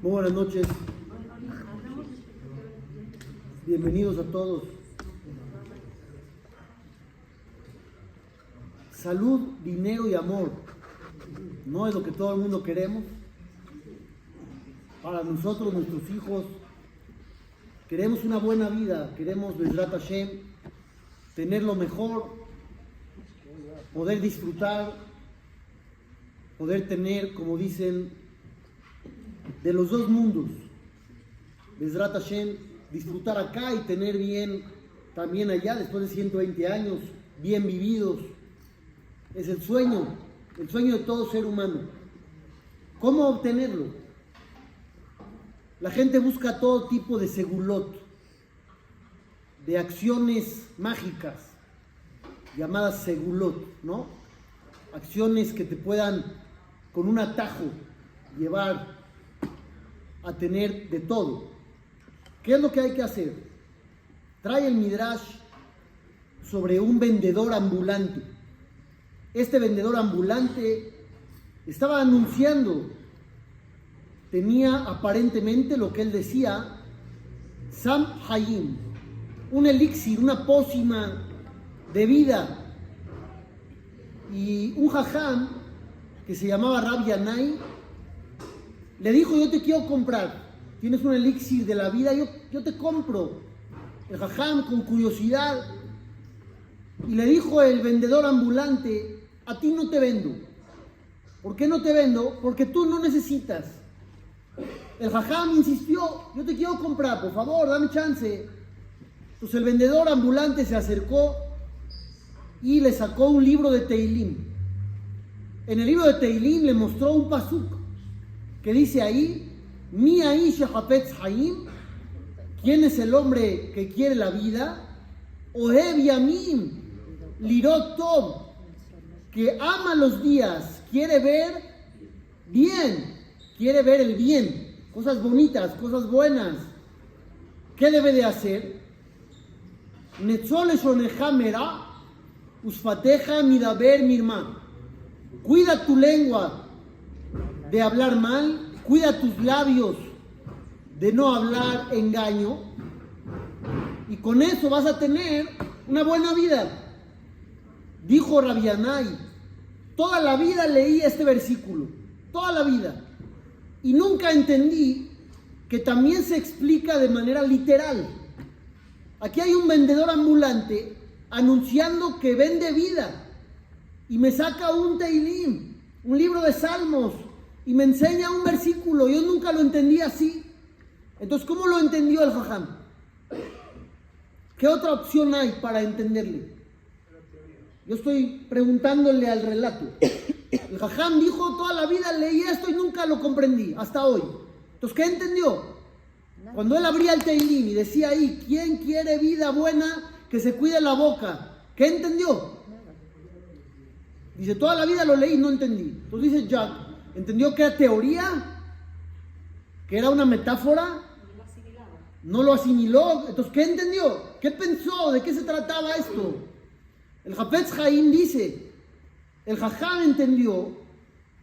Muy buenas noches. Bienvenidos a todos. Salud, dinero y amor. No es lo que todo el mundo queremos. Para nosotros, nuestros hijos, queremos una buena vida. Queremos, Bezrat Hashem, tener lo mejor, poder disfrutar, poder tener, como dicen, de los dos mundos. Bezrat Hashem, disfrutar acá y tener bien también allá, después de 120 años, bien vividos. Es el sueño de todo ser humano. ¿Cómo obtenerlo? La gente busca todo tipo de segulot, de acciones mágicas, llamadas segulot, ¿no? Acciones que te puedan, con un atajo, llevar a tener de todo. ¿Qué es lo que hay que hacer? Trae el Midrash sobre un vendedor ambulante. Este vendedor ambulante estaba anunciando, tenía aparentemente lo que él decía, Sam Hayim, un elixir, una pócima de vida. Y un jajam que se llamaba Rabbi Yanai le dijo: yo te quiero comprar, tienes un elixir de la vida, yo te compro. El jajam, con curiosidad, y le dijo el vendedor ambulante: a ti no te vendo. ¿Por qué no te vendo? Porque tú no necesitas. El jajam insistió: yo te quiero comprar, por favor, dame chance. Entonces el vendedor ambulante se acercó y le sacó un libro de Teilim. En el libro de Teilim le mostró un pasuk que dice ahí: Mi aish hapetz hayim, ¿quién es el hombre que quiere la vida? Ohev yamim lirot tov, que ama los días, quiere ver bien, quiere ver el bien, cosas bonitas, cosas buenas. ¿Qué debe de hacer? Netzol eshoneja mera usfateja midaber mirma. Cuida tu lengua de hablar mal, cuida tus labios de no hablar engaño, y con eso vas a tener una buena vida. Dijo Rabbi Yanai: toda la vida leí este versículo, toda la vida, y nunca entendí que también se explica de manera literal. Aquí hay un vendedor ambulante anunciando que vende vida, y me saca un Teilim, un libro de Salmos, y me enseña un versículo. Yo nunca lo entendí así. Entonces, ¿cómo lo entendió el jajam? ¿Qué otra opción hay para entenderle? Yo estoy preguntándole al relato. El jajam dijo: toda la vida leí esto y nunca lo comprendí, hasta hoy. Entonces, ¿qué entendió? Cuando él abría el Teilim y decía ahí: ¿quién quiere vida buena? Que se cuide la boca. ¿Qué entendió? Dice: toda la vida lo leí y no entendí. Entonces dice Jack: ¿entendió que era teoría? ¿Que era una metáfora? No lo asimiló. Entonces, ¿qué entendió? ¿Qué pensó? ¿De qué se trataba esto? El Hafetz Haim dice: el jajam entendió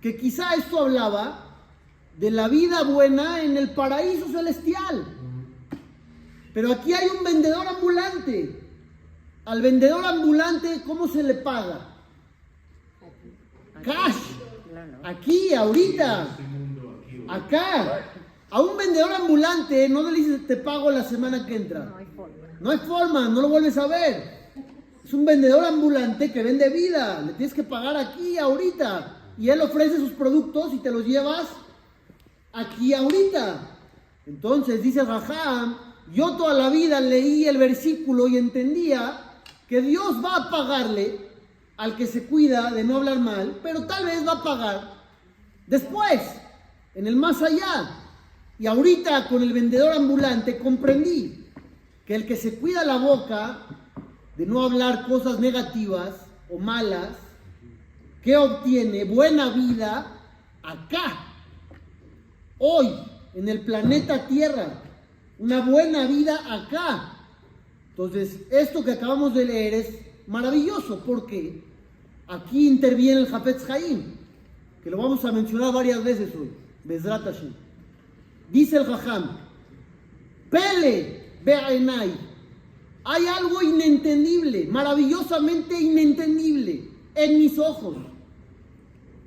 que quizá esto hablaba de la vida buena en el paraíso celestial. Pero aquí hay un vendedor ambulante. Al vendedor ambulante, ¿cómo se le paga? Cash. Aquí, ahorita. Acá. A un vendedor ambulante no le dices: te pago la semana que entra. No hay forma, no lo vuelves a ver. Es un vendedor ambulante que vende vida. Le tienes que pagar aquí, ahorita. Y él ofrece sus productos y te los llevas aquí, ahorita. Entonces dice Raham: yo toda la vida leí el versículo y entendía que Dios va a pagarle al que se cuida de no hablar mal, pero tal vez va a pagar después, en el más allá. Y ahorita con el vendedor ambulante comprendí que el que se cuida la boca de no hablar cosas negativas o malas, ¿qué obtiene? Buena vida acá, hoy, en el planeta Tierra. Una buena vida acá. Entonces, esto que acabamos de leer es maravilloso, porque aquí interviene el Hafetz Haim, que lo vamos a mencionar varias veces hoy, Bezrat Hashem. Dice el Jajam, Pele be'enai, hay algo inentendible, maravillosamente inentendible en mis ojos.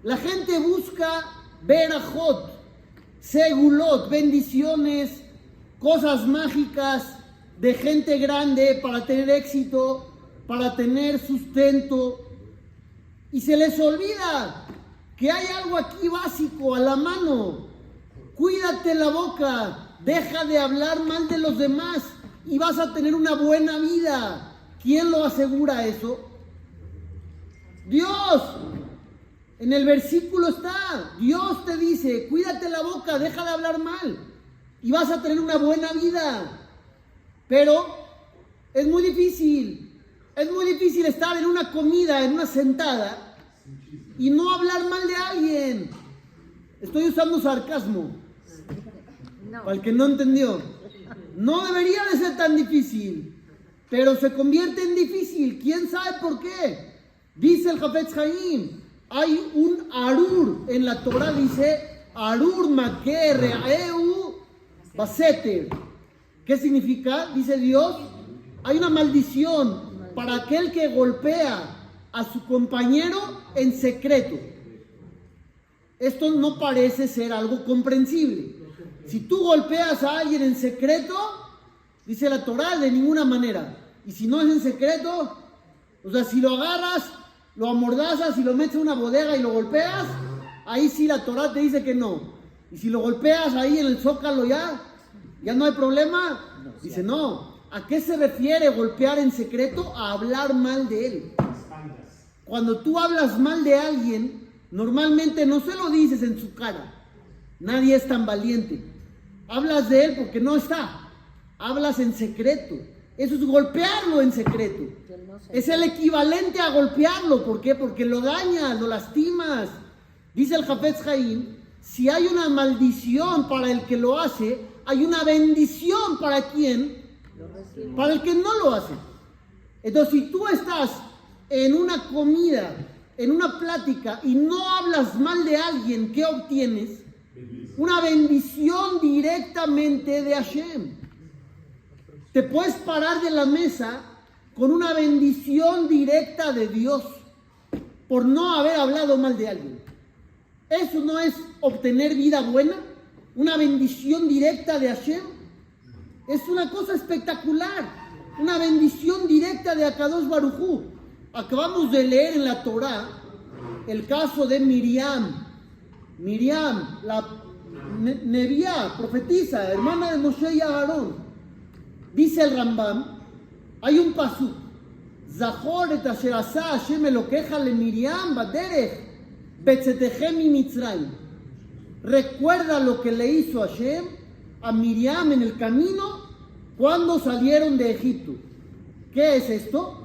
La gente busca berajot, segulot, bendiciones, cosas mágicas de gente grande para tener éxito, para tener sustento, y se les olvida que hay algo aquí básico a la mano. Cuídate la boca, deja de hablar mal de los demás y vas a tener una buena vida. ¿Quién lo asegura eso? Dios. En el versículo está, Dios te dice, cuídate la boca, deja de hablar mal y vas a tener una buena vida. Pero es muy difícil estar en una comida, en una sentada y no hablar mal de alguien. Estoy usando sarcasmo, para el que no entendió. No debería de ser tan difícil, pero se convierte en difícil. ¿Quién sabe por qué? Dice el Hafetz Haim, hay un arur en la Torah, dice arur makeh re'eu baseter. ¿Qué significa? Dice Dios, hay una maldición para aquel que golpea a su compañero en secreto. Esto no parece ser algo comprensible. Si tú golpeas a alguien en secreto, dice la Torah, de ninguna manera. Y si no es en secreto, o sea, si lo agarras, lo amordazas y lo metes en una bodega y lo golpeas, ahí sí la Torah te dice que no. Y si lo golpeas ahí en el zócalo ya no hay problema. Dice no. ¿A qué se refiere golpear en secreto? A hablar mal de él. Cuando tú hablas mal de alguien, normalmente no se lo dices en su cara. Nadie es tan valiente. Hablas de él porque no está. Hablas en secreto. Eso es golpearlo en secreto. Es el equivalente a golpearlo. ¿Por qué? Porque lo dañas, lo lastimas. Dice el Hafetz Haim, si hay una maldición para el que lo hace, hay una bendición para quien, para el que no lo hace. Entonces, si tú estás en una comida, en una plática y no hablas mal de alguien, ¿qué obtienes? Una bendición directamente de Hashem. Te puedes parar de la mesa con una bendición directa de Dios por no haber hablado mal de alguien. ¿Eso no es obtener vida buena? ¿Una bendición directa de Hashem? Es una cosa espectacular. Una bendición directa de Akadosh Baruj Hu. Acabamos de leer en la Torah el caso de Miriam. Miriam, la Neviá, profetisa, hermana de Moshe y Aarón. Dice el Rambam, hay un pasuk, Zachor et asher asa Hashem Elokeja le Miriam baderech betzetechem mi Mitzrayim. Recuerda lo que le hizo Hashem a Miriam en el camino cuando salieron de Egipto. ¿Qué es esto?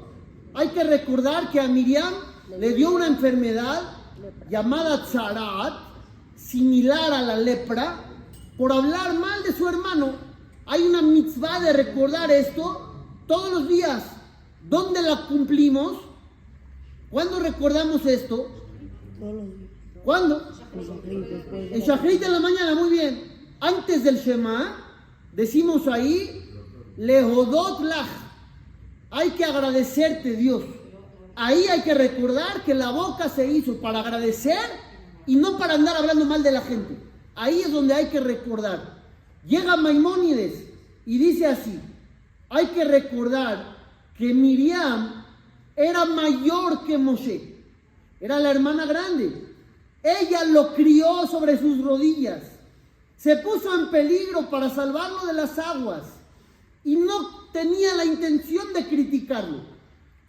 Hay que recordar que a Miriam le dio una enfermedad llamada Tzarat, similar a la lepra, por hablar mal de su hermano. Hay una mitzvah de recordar esto todos los días. ¿Dónde la cumplimos? ¿Cuándo recordamos esto? ¿Cuándo? En Shachrit en la mañana, muy bien. Antes del Shema, decimos ahí, Lehodot lach. Hay que agradecerte, Dios. Ahí hay que recordar que la boca se hizo para agradecer y no para andar hablando mal de la gente. Ahí es donde hay que recordar. Llega Maimónides y dice así, hay que recordar que Miriam era mayor que Moshe, era la hermana grande. Ella lo crió sobre sus rodillas, se puso en peligro para salvarlo de las aguas y no tenía la intención de criticarlo,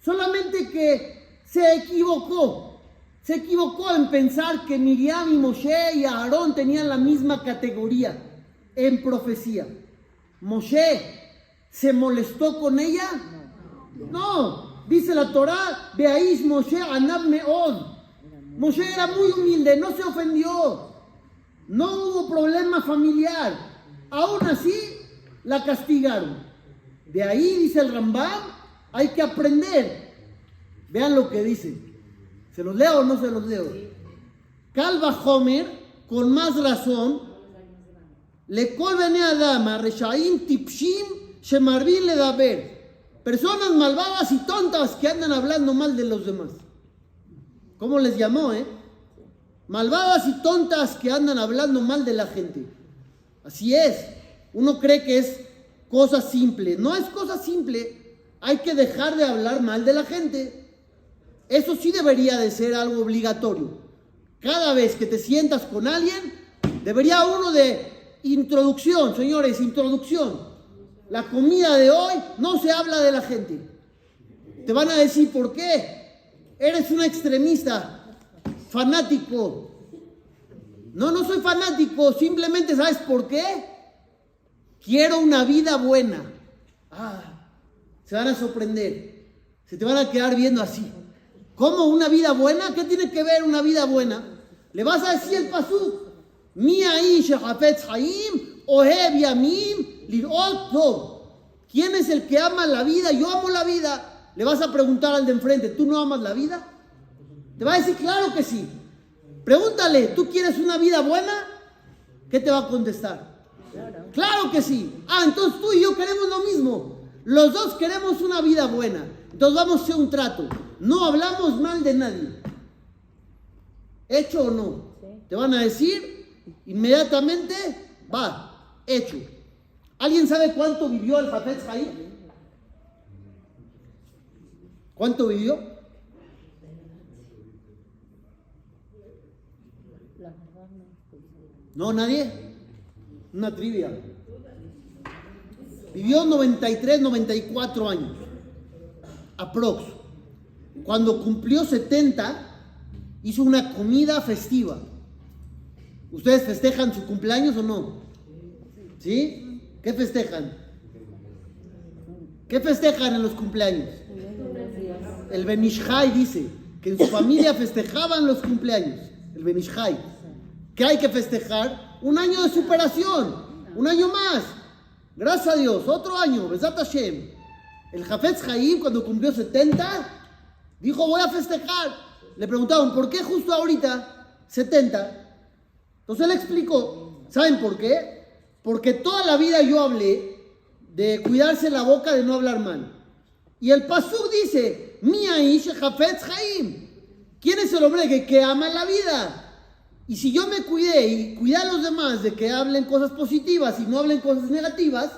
solamente que se equivocó en pensar que Miriam y Moshe y Aarón tenían la misma categoría en profecía. ¿Moshe se molestó con ella? No, dice la Torah, Beaish Moshe anab meod. Moshe era muy humilde, no se ofendió, no hubo problema familiar, aún así la castigaron. De ahí, dice el Rambam, hay que aprender. Vean lo que dice. ¿Se los leo o no se los leo? Calva Homer, con más razón, Lekol bene Adama, reshaim tipshim, shemarvin ledaber. Personas malvadas y tontas que andan hablando mal de los demás. ¿Cómo les llamó, Malvadas y tontas que andan hablando mal de la gente. Así es. Uno cree que es cosa simple. No es cosa simple. Hay que dejar de hablar mal de la gente. Eso sí debería de ser algo obligatorio. Cada vez que te sientas con alguien, debería uno de introducción, señores, introducción. La comida de hoy no se habla de la gente. Te van a decir, ¿por qué? Eres un extremista. Fanático. No soy fanático, simplemente ¿sabes por qué? Quiero una vida buena. Se van a sorprender. Se te van a quedar viendo así. ¿Cómo una vida buena? ¿Qué tiene que ver una vida buena? Le vas a decir el pasuk. Mi aish hafetz haim ohev yamim lirot tov. ¿Quién es el que ama la vida? Yo amo la vida. Le vas a preguntar al de enfrente, ¿tú no amas la vida? Te va a decir, claro que sí. Pregúntale, ¿tú quieres una vida buena? ¿Qué te va a contestar? Claro que sí. Entonces tú y yo queremos lo mismo. Los dos queremos una vida buena. Entonces vamos a hacer un trato. No hablamos mal de nadie. ¿Hecho o no? Te van a decir, inmediatamente, va, hecho. ¿Alguien sabe cuánto vivió el Hafetz Haim? ¿Cuánto vivió? No, nadie. Una trivia. Vivió 93, 94 años. Aprox. Cuando cumplió 70, hizo una comida festiva. ¿Ustedes festejan su cumpleaños o no? ¿Sí? ¿Qué festejan? ¿Qué festejan en los cumpleaños? El Ben Ish Chai dice que en su familia festejaban los cumpleaños. El Ben Ish Chai. ¿Qué hay que festejar? Un año de superación. Un año más. Gracias a Dios. Otro año. Besat Hashem. El Hafetz Haim, cuando cumplió 70, dijo, voy a festejar. Le preguntaron, ¿por qué justo ahorita 70? Entonces él explicó, ¿saben por qué? Porque toda la vida yo hablé de cuidarse la boca, de no hablar mal. Y el pasuk dice, Mi aish Hafetz Haim. ¿Quién es el hombre que ama la vida? Y si yo me cuidé y cuidé a los demás de que hablen cosas positivas y no hablen cosas negativas,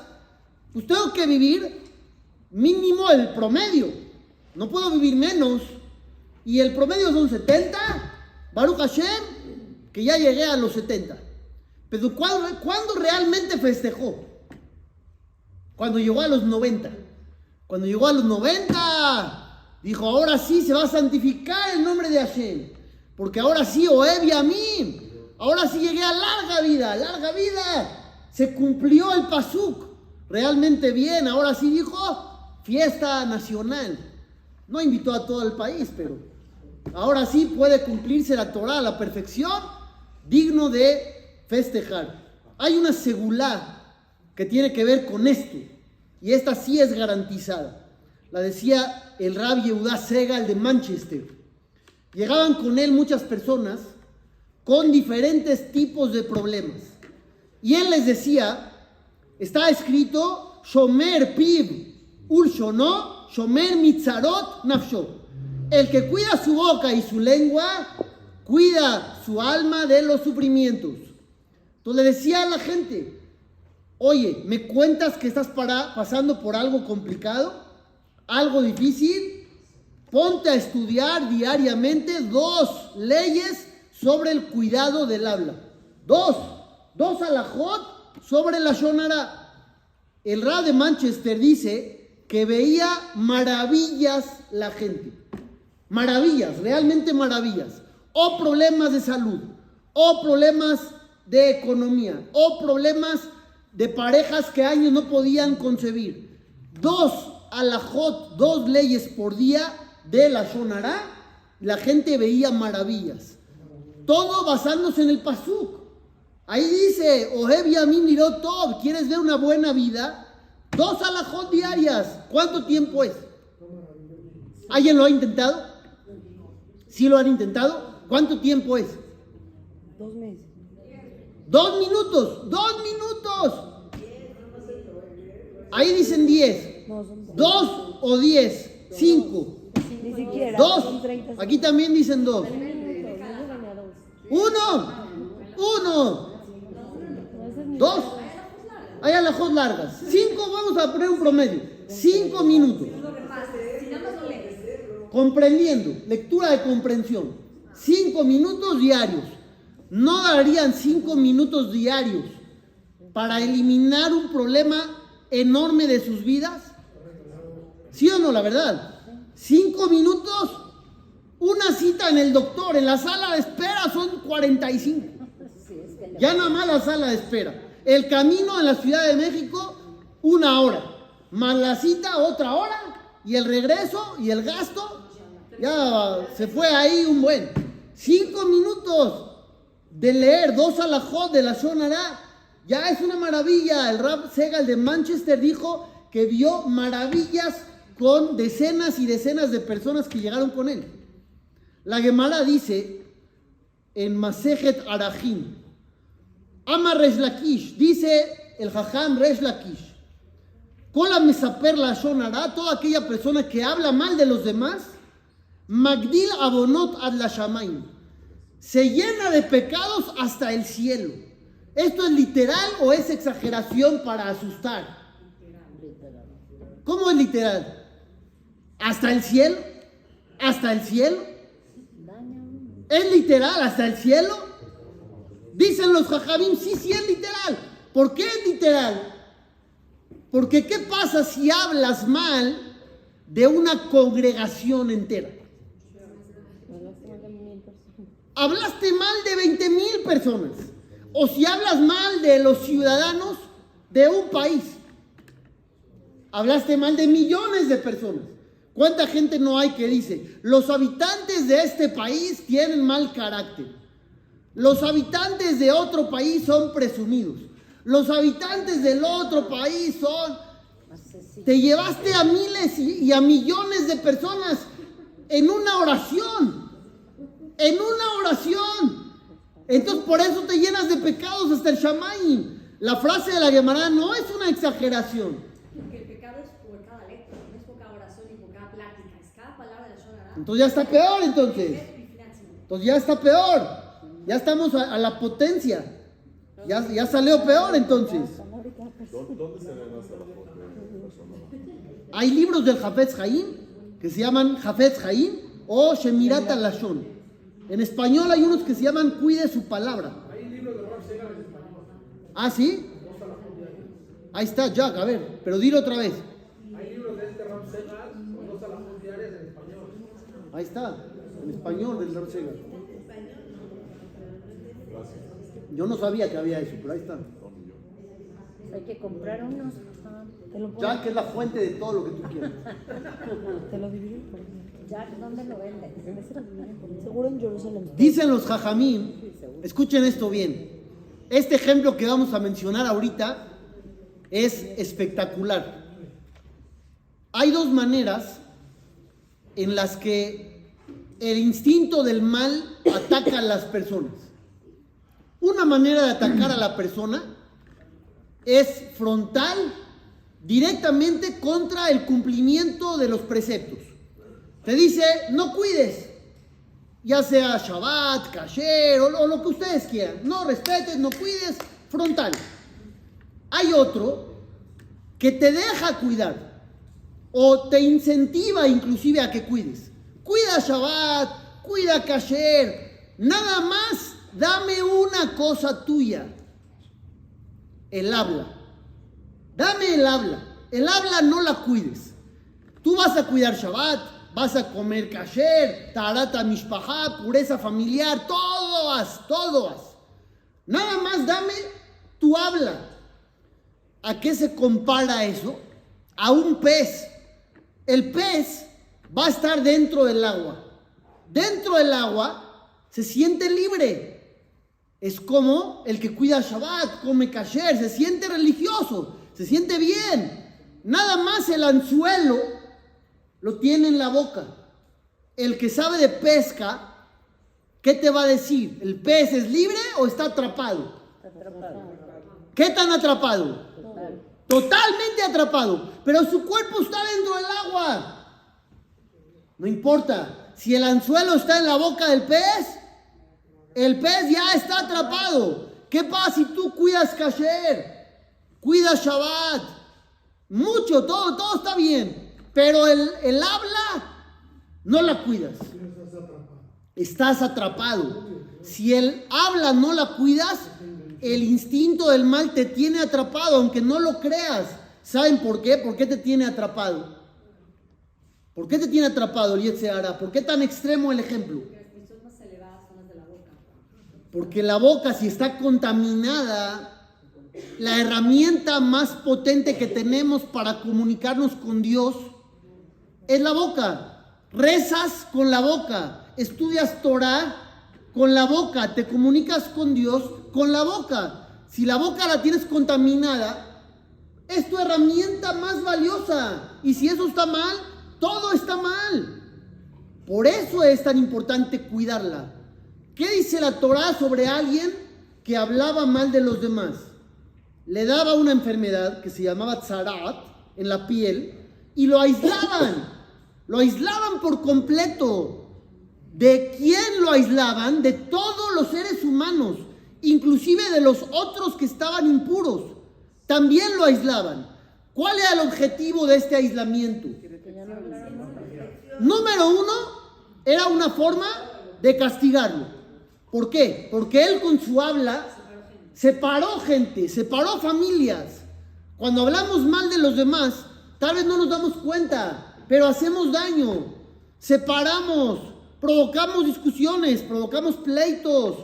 pues tengo que vivir mínimo el promedio. No puedo vivir menos. Y el promedio son 70. Baruch Hashem, que ya llegué a los 70. Pero ¿cuándo realmente festejó? Cuando llegó a los 90. Cuando llegó a los 90, dijo, ahora sí se va a santificar el nombre de Hashem. Porque ahora sí, Ohev Yamim. Ahora sí llegué a larga vida, larga vida. Se cumplió el pasuk. Realmente bien. Ahora sí dijo, fiesta nacional. No invitó a todo el país, pero ahora sí puede cumplirse la Torah a la perfección, digno de festejar. Hay una segulá que tiene que ver con esto, y esta sí es garantizada. La decía el Rabbi Yehuda Segal de Manchester. Llegaban con él muchas personas con diferentes tipos de problemas. Y él les decía, está escrito, Shomer Piv Ulshono, Shomer Mitzarot Nafsho. El que cuida su boca y su lengua, cuida su alma de los sufrimientos. Entonces le decía a la gente, oye, ¿me cuentas que estás pasando por algo complicado? ¿Algo difícil? Ponte a estudiar diariamente 2 leyes sobre el cuidado del habla. 2 alajot sobre la shonara. El Rab de Manchester dice que veía maravillas la gente. Maravillas, realmente maravillas. O problemas de salud, o problemas de economía, o problemas de parejas que años no podían concebir. 2 alajot, 2 leyes por día de la shonara, la gente veía maravillas. Todo basándose en el pasuk. Ahí dice, Ohev Yamim Lirot Tov, ¿quieres ver una buena vida? 2 alajot diarias. ¿Cuánto tiempo es? ¿Alguien lo ha intentado? ¿Sí lo han intentado? ¿Cuánto tiempo es? 2 meses. 2 minutos, 2 minutos. Ahí dicen 10. 2 o 10, 5. Ni siquiera. 2. Son 30 Aquí también dicen 2. 1. 2. Hay alajot largas. 5, vamos a poner un promedio. 5 minutos. Comprendiendo, lectura de comprensión. 5 minutos diarios. ¿No darían 5 minutos diarios para eliminar un problema enorme de sus vidas? ¿Sí o no, la verdad? 5 minutos, una cita en el doctor, en la sala de espera son 45. Ya nada más la sala de espera. El camino en la Ciudad de México, 1 hora. Más la cita, otra hora. Y el regreso y el gasto, ya se fue ahí un buen. 5 minutos de leer 2 alajot de la Lashon Hara, ya es una maravilla. El Rav Segal de Manchester dijo que vio maravillas con decenas y decenas de personas que llegaron con él. La Gemara dice en Masejet Arajim, Ama Resh Lakish, dice el Jajam Resh Lakish, Kola Mesaper Lashon Hara, toda aquella persona que habla mal de los demás, Magdil Abonot ad la Shamayim, se llena de pecados hasta el cielo. ¿Esto es literal o es exageración para asustar? ¿Cómo es literal? ¿Hasta el cielo? ¿Hasta el cielo? ¿Es literal hasta el cielo? Dicen los jajamim, sí es literal. ¿Por qué es literal? Porque ¿qué pasa si hablas mal de una congregación entera? Hablaste mal de 20,000 personas. O si hablas mal de los ciudadanos de un país. Hablaste mal de millones de personas. ¿Cuánta gente no hay que dice, los habitantes de este país tienen mal carácter? Los habitantes de otro país son presumidos. Los habitantes del otro país son... Te llevaste a miles y a millones de personas en una oración. En una oración. Entonces por eso te llenas de pecados hasta el Shamayim. La frase de la Gemara no es una exageración. Porque el pecado es por cada letra, no es por cada oración y por cada plática, es cada palabra de la Lashon Hara. Entonces ya está peor entonces. Entonces ya está peor. Ya estamos a la potencia. Ya salió peor entonces. ¿Dónde se ven las alajot de Lashon Hara? Hay libros del Hafetz Haim que se llaman Hafetz Haim o Shemirat Lashon. En español hay unos que se llaman Cuide su palabra. Hay libros de Rav Segal en español. ¿Ah, sí? Ahí está, Jack, a ver, pero dilo otra vez. Hay libros de este Rav Segal con 2 alajot diarias en español. Ahí está, en español del Rav Segal. Yo no sabía que había eso, pero ahí está. Hay que comprar unos. Te lo pongo. Jack es la fuente de todo lo que tú quieras. Te lo dividen por Jack, ¿dónde lo venden? Seguro en Jerusalén. Dicen los jajamim, escuchen esto bien. Este ejemplo que vamos a mencionar ahorita es espectacular. Hay 2 maneras en las que el instinto del mal ataca a las personas. Una manera de atacar a la persona es frontal, directamente contra el cumplimiento de los preceptos. Te dice, no cuides, ya sea Shabbat, Kasher o lo que ustedes quieran. No respetes, no cuides, frontal. Hay otro que te deja cuidar o te incentiva inclusive a que cuides. Cuida Shabbat, cuida Kasher, nada más dame una cosa tuya, el habla. Dame el habla. El habla no la cuides. Tú vas a cuidar Shabbat, vas a comer kasher, tarata mishpajá, pureza familiar, todo haz. Nada más dame tu habla. ¿A qué se compara eso? A un pez. El pez va a estar dentro del agua. Dentro del agua se siente libre. Es como el que cuida Shabbat, come kasher, se siente religioso, se siente bien. Nada más el anzuelo lo tiene en la boca. El que sabe de pesca, ¿qué te va a decir? ¿El pez es libre o está atrapado? ¿Qué tan atrapado? Totalmente atrapado. Pero su cuerpo está dentro del agua. No importa. Si el anzuelo está en la boca del pez, el pez ya está atrapado. ¿Qué pasa si tú cuidas kasher? Cuidas Shabbat. Mucho, todo está bien. Pero el habla, no la cuidas. Estás atrapado. Si el habla no la cuidas, el instinto del mal te tiene atrapado, aunque no lo creas. ¿Saben por qué? ¿Por qué te tiene atrapado? ¿Por qué te tiene atrapado el Yetzer Hara? ¿Por qué tan extremo el ejemplo? Porque la boca, si está contaminada, la herramienta más potente que tenemos para comunicarnos con Dios es la boca. Rezas con la boca, estudias Torah con la boca, te comunicas con Dios con la boca. Si la boca la tienes contaminada, es tu herramienta más valiosa. Y si eso está mal, todo está mal. Por eso es tan importante cuidarla. ¿Qué dice la Torah sobre alguien que hablaba mal de los demás? Le daba una enfermedad que se llamaba tzarat en la piel y lo aislaban. Lo aislaban por completo. ¿De quién lo aislaban? De todos los seres humanos, inclusive de los otros que estaban impuros. También lo aislaban. ¿Cuál era el objetivo de este aislamiento? Número uno, era una forma de castigarlo. ¿Por qué? Porque él con su habla separó gente, separó familias. Cuando hablamos mal de los demás, tal vez no nos damos cuenta, pero hacemos daño, separamos, provocamos discusiones, provocamos pleitos.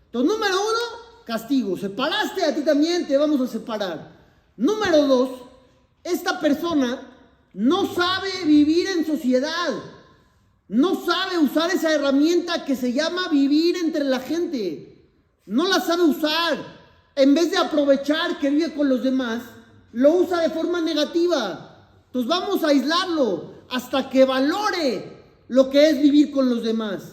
Entonces, número uno, castigo. Separaste, a ti también te vamos a separar. Número dos, esta persona no sabe vivir en sociedad. No sabe usar esa herramienta que se llama vivir entre la gente. No la sabe usar. En vez de aprovechar que vive con los demás, lo usa de forma negativa. Entonces vamos a aislarlo hasta que valore lo que es vivir con los demás.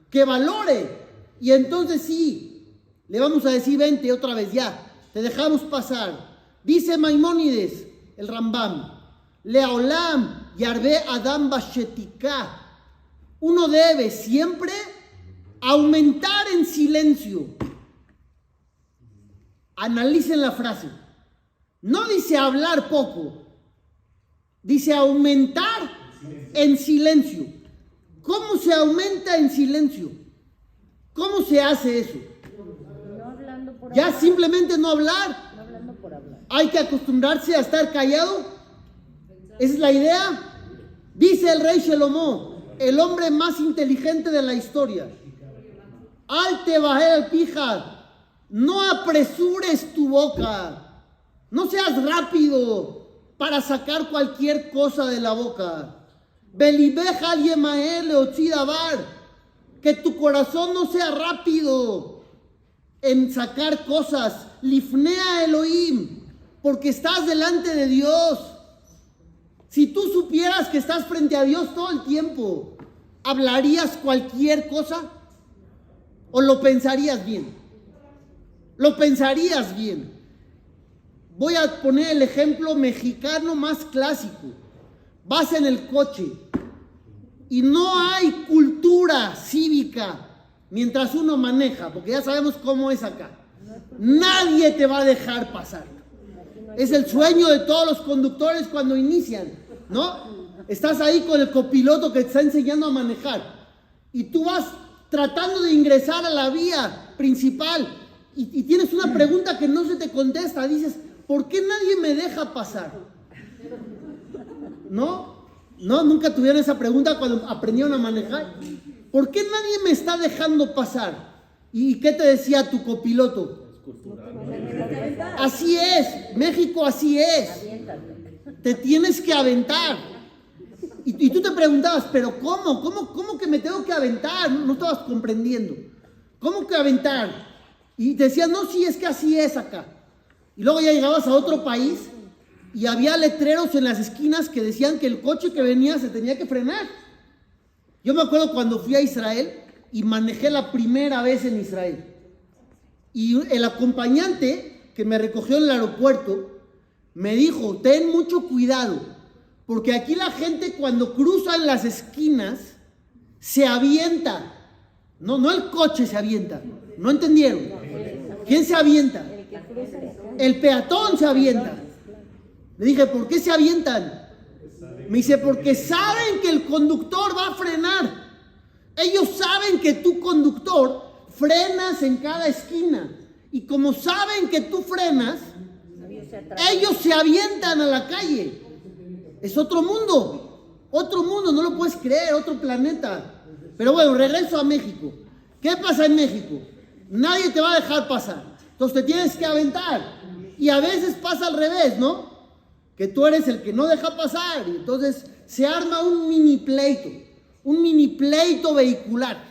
Que valore. Y entonces sí, le vamos a decir, vente otra vez ya. Te dejamos pasar. Dice Maimónides, el Rambam, Leolam yarbe Adam bashetika. Uno debe siempre aumentar en silencio. Analicen la frase. No dice hablar poco. Dice aumentar en silencio. ¿Cómo se aumenta en silencio? ¿Cómo se hace eso? No hablando por Ya hablar. simplemente no hablar. No hablando por hablar. Hay que acostumbrarse a estar callado. ¿Esa es la idea? Dice el rey Shelomo, el hombre más inteligente de la historia. Alte bajer al pija. No apresures tu boca. No seas rápido para sacar cualquier cosa de la boca. Belibeja al yemael leotzidabar. Que tu corazón no sea rápido en sacar cosas. Lifnea Elohim. Porque estás delante de Dios. Si tú supieras que estás frente a Dios todo el tiempo, ¿hablarías cualquier cosa? ¿O lo pensarías bien? Lo pensarías bien. Voy a poner el ejemplo mexicano más clásico. Vas en el coche y no hay cultura cívica mientras uno maneja, porque ya sabemos cómo es acá. Nadie te va a dejar pasar. Es el sueño de todos los conductores cuando inician, ¿no? Estás ahí con el copiloto que te está enseñando a manejar y tú vas tratando de ingresar a la vía principal y tienes una pregunta que no se te contesta. Dices, ¿por qué nadie me deja pasar? ¿No? Nunca tuvieron esa pregunta cuando aprendieron a manejar. ¿Por qué nadie me está dejando pasar? ¿Y qué te decía tu copiloto? Así es, México así es. Te tienes que aventar. Y tú te preguntabas, ¿pero cómo? ¿Cómo que me tengo que aventar? No estabas comprendiendo. ¿Cómo que aventar? Y te decían, no, sí, es que así es acá. Y luego ya llegabas a otro país y había letreros en las esquinas que decían que el coche que venía se tenía que frenar. Yo me acuerdo cuando fui a Israel y manejé la primera vez en Israel. Y el acompañante que me recogió en el aeropuerto me dijo, ten mucho cuidado, porque aquí la gente cuando cruzan las esquinas se avienta. No el coche se avienta. ¿No entendieron? ¿Quién se avienta? El peatón se avienta. Le dije, ¿por qué se avientan? Me dice, porque saben que el conductor va a frenar. Ellos saben que tú, conductor, frenas en cada esquina. Y como saben que tú frenas, ellos se avientan a la calle. Es otro mundo, no lo puedes creer, otro planeta. Pero bueno, regreso a México. ¿Qué pasa en México? Nadie te va a dejar pasar. Entonces te tienes que aventar. Y a veces pasa al revés, ¿no? Que tú eres el que no deja pasar. Y entonces se arma un mini pleito vehicular.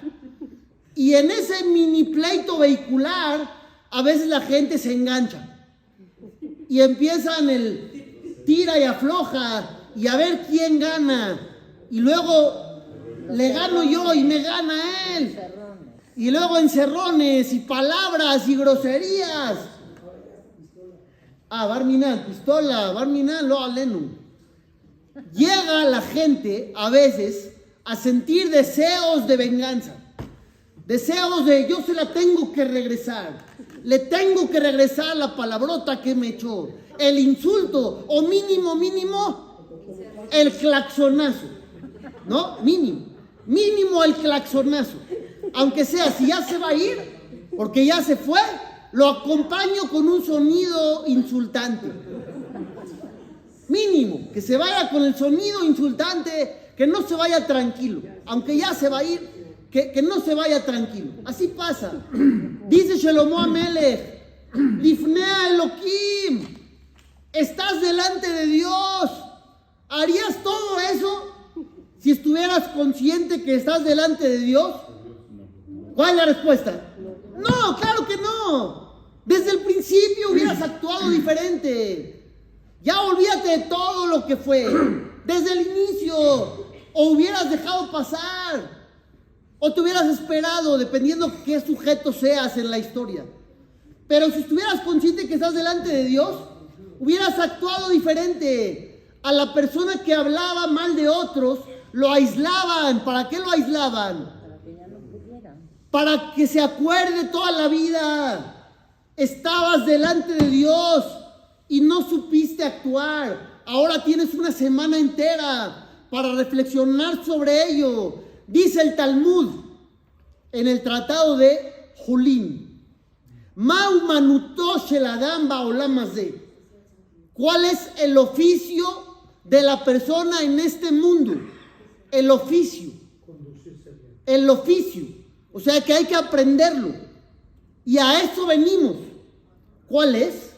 Y en ese mini pleito vehicular, a veces la gente se engancha. Y empiezan el tira y afloja. Y a ver quién gana. Y luego le gano yo y me gana él. Y luego encerrones y palabras y groserías. Barminan, pistola, Barminan, lo alenu. Llega la gente a veces a sentir deseos de venganza. Deseos de yo se la tengo que regresar. Le tengo que regresar la palabrota que me echó. El insulto o mínimo, el claxonazo. ¿No? Mínimo el claxonazo. Aunque sea, si ya se va a ir, porque ya se fue, lo acompaño con un sonido insultante. Mínimo, que se vaya con el sonido insultante, que no se vaya tranquilo. Aunque ya se va a ir, que no se vaya tranquilo. Así pasa. Dice Shlomo Amelech, Lifnei Elohim, estás delante de Dios. ¿Harías todo eso si estuvieras consciente que estás delante de Dios? ¿Cuál es la respuesta? No, claro que no. Desde el principio hubieras actuado diferente. Ya olvídate de todo lo que fue. Desde el inicio. O hubieras dejado pasar. O te hubieras esperado, dependiendo qué sujeto seas en la historia. Pero si estuvieras consciente que estás delante de Dios, hubieras actuado diferente. A la persona que hablaba mal de otros, lo aislaban. ¿Para qué lo aislaban? Para que se acuerde toda la vida. Estabas delante de Dios y no supiste actuar. Ahora tienes una semana entera para reflexionar sobre ello. Dice el Talmud en el tratado de Julín: Mau manuto shel adam ba'olam hazeh. ¿Cuál es el oficio de la persona en este mundo? El oficio. O sea que hay que aprenderlo. Y a eso venimos. ¿Cuál es?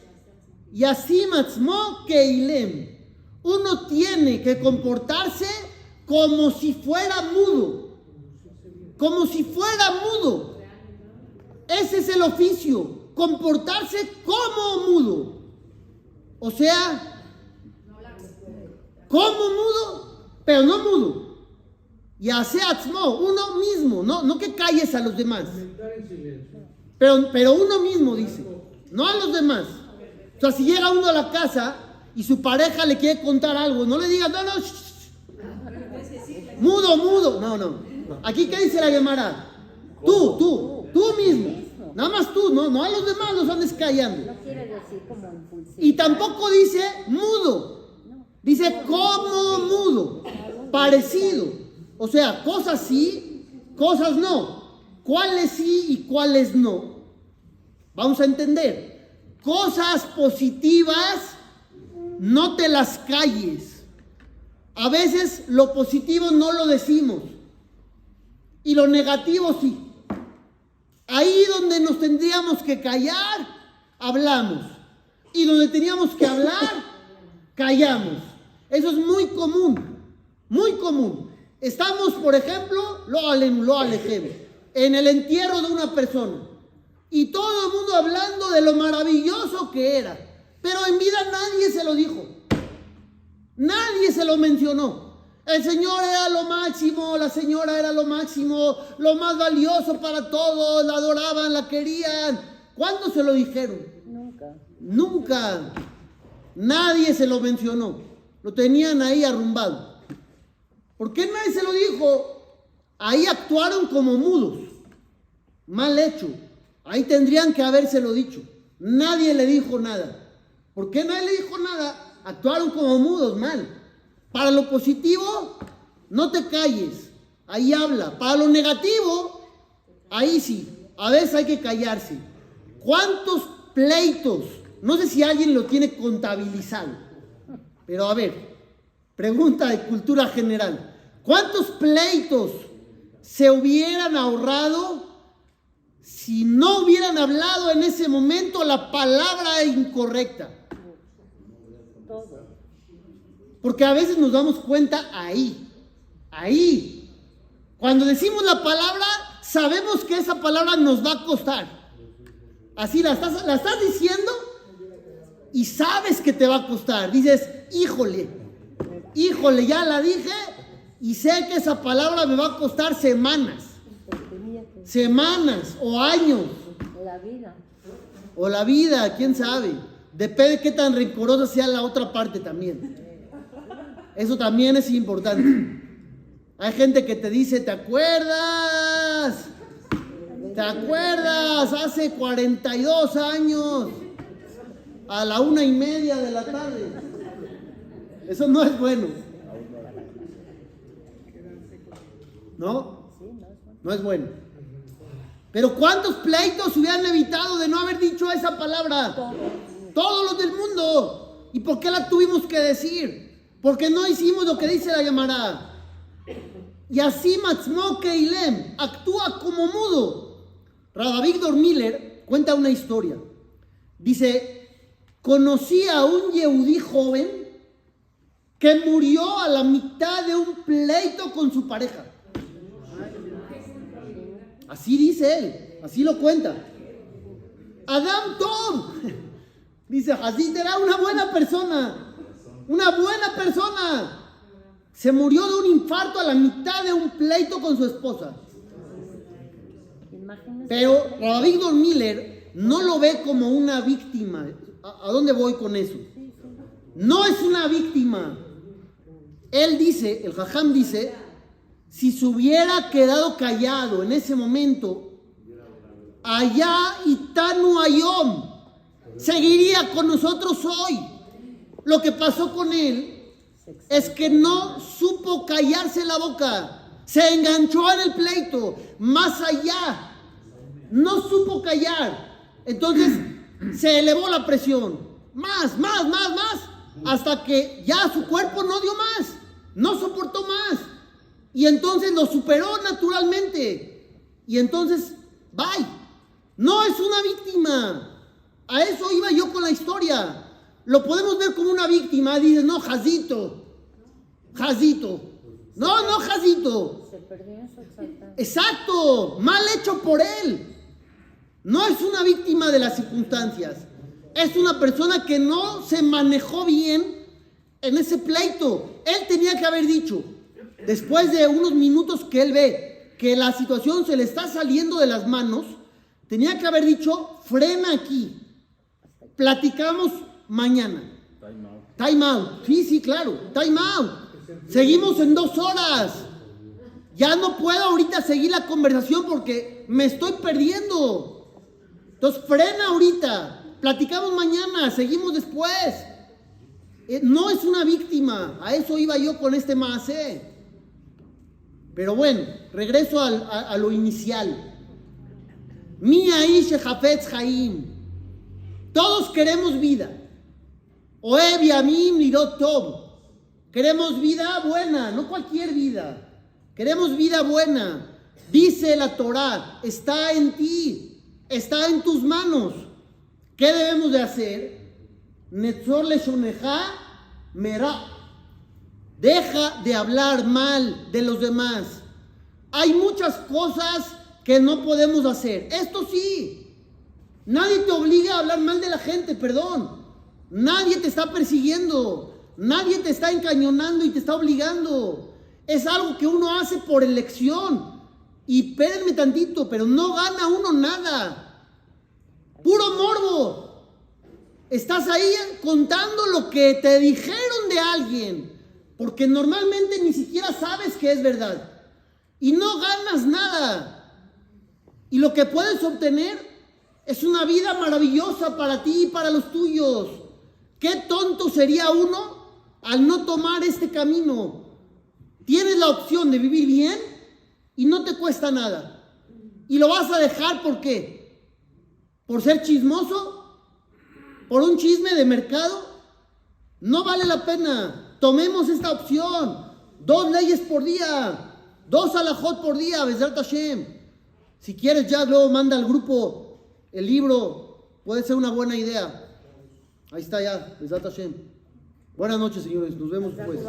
Yasim atzmo keilem. Uno tiene que comportarse como si fuera mudo. Como si fuera mudo. Ese es el oficio. Comportarse como mudo. O sea, como mudo, pero no mudo. Y hace atzmo, uno mismo, no que calles a los demás. Pero uno mismo dice, no a los demás. O sea, si llega uno a la casa y su pareja le quiere contar algo, no le digas, no, mudo. No. Aquí, ¿qué dice la Gemara? Tú mismo. Nada más tú, no a los demás los andes callando. No quiere decir como impulsivo. Y tampoco dice mudo. Dice como mudo. Parecido. O sea, cosas sí, cosas no. ¿Cuáles sí y cuáles no? Vamos a entender. Cosas positivas, no te las calles. A veces lo positivo no lo decimos. Y lo negativo sí. Ahí donde nos tendríamos que callar, hablamos. Y donde teníamos que hablar, callamos. Eso es muy común. Muy común. Estamos, por ejemplo, lo alejé, en el entierro de una persona. Y todo el mundo hablando de lo maravilloso que era. Pero en vida nadie se lo dijo. Nadie se lo mencionó. El señor era lo máximo, la señora era lo máximo, lo más valioso para todos, la adoraban, la querían. ¿Cuándo se lo dijeron? Nunca. Nunca. Nadie se lo mencionó. Lo tenían ahí arrumbado. ¿Por qué nadie se lo dijo? Ahí actuaron como mudos. Mal hecho. Ahí tendrían que habérselo dicho. Nadie le dijo nada. ¿Por qué nadie le dijo nada? Actuaron como mudos, mal. Para lo positivo, no te calles. Ahí habla. Para lo negativo, ahí sí. A veces hay que callarse. ¿Cuántos pleitos? No sé si alguien lo tiene contabilizado. Pero a ver, pregunta de cultura general. ¿Cuántos pleitos se hubieran ahorrado si no hubieran hablado en ese momento la palabra incorrecta? Todo. Porque a veces nos damos cuenta ahí. Cuando decimos la palabra, sabemos que esa palabra nos va a costar. Así la estás diciendo y sabes que te va a costar. Dices, híjole, ya la dije y sé que esa palabra me va a costar semanas o años. O la vida, quién sabe. Depende de qué tan rencorosa sea la otra parte también. Eso también es importante. Hay gente que te dice, ¿te acuerdas? Hace 42 años, a la 1:30 de la tarde. Eso no es bueno. ¿No? No es bueno. Pero ¿cuántos pleitos se hubieran evitado de no haber dicho esa palabra? Todos los del mundo. ¿Y por qué la tuvimos que decir? Porque no hicimos lo que dice la Gemara. Y así Matzmo Keilem actúa como mudo. Rabbi Víctor Miller cuenta una historia. Dice, conocí a un yehudí joven que murió a la mitad de un pleito con su pareja. Así dice él, así lo cuenta. Adam Tov, dice, así era una buena persona. Se murió de un infarto a la mitad de un pleito con su esposa. Pero Rabbi Víctor Miller no lo ve como una víctima. ¿A dónde voy con eso? No es una víctima. Él dice, el Jajam dice, si se hubiera quedado callado en ese momento, allá Itanu Ayom, seguiría con nosotros hoy. Lo que pasó con él es que no supo callarse la boca, se enganchó en el pleito, más allá, no supo callar, entonces se elevó la presión, más, hasta que ya su cuerpo no dio más, no soportó más, y entonces lo superó naturalmente, y entonces, bye, no es una víctima, a eso iba yo con la historia. Lo podemos ver como una víctima. Dices, no, Jazito. No, Jazito. Se perdió en su exaltación. Exacto. Mal hecho por él. No es una víctima de las circunstancias. Es una persona que no se manejó bien en ese pleito. Él tenía que haber dicho, después de unos minutos que él ve que la situación se le está saliendo de las manos, tenía que haber dicho, frena aquí. Platicamos mañana. Time out. Sí, claro. Time out. Seguimos en 2 horas. Ya no puedo ahorita seguir la conversación porque me estoy perdiendo. Entonces frena ahorita. Platicamos mañana. Seguimos después. No es una víctima. A eso iba yo con este maasé. Pero bueno, regreso a lo inicial. Mi aish hafetz haim. Todos queremos vida. Oev yamim lirot tov. Queremos vida buena, no cualquier vida. Queremos vida buena. Dice la Torá, está en ti, está en tus manos. ¿Qué debemos de hacer? Netzor leshoneja merah. Deja de hablar mal de los demás. Hay muchas cosas que no podemos hacer. Esto sí. Nadie te obliga a hablar mal de la gente, perdón. Nadie te está persiguiendo. Nadie te está encañonando y te está obligando. Es algo que uno hace por elección. Y espérenme tantito, pero no gana uno nada. Puro morbo. Estás ahí contando lo que te dijeron de alguien, porque normalmente ni siquiera sabes que es verdad. Y no ganas nada. Y lo que puedes obtener es una vida maravillosa para ti y para los tuyos. Qué tonto sería uno al no tomar este camino. Tienes la opción de vivir bien y no te cuesta nada. Y lo vas a dejar, ¿por qué? ¿Por ser chismoso? ¿Por un chisme de mercado? No vale la pena. Tomemos esta opción. 2 leyes por día. 2 alajot por día. Bezrat Hashem. Si quieres ya luego manda al grupo el libro. Puede ser una buena idea. Ahí está ya. Bezrat Hashem. Buenas noches, señores. Nos vemos después.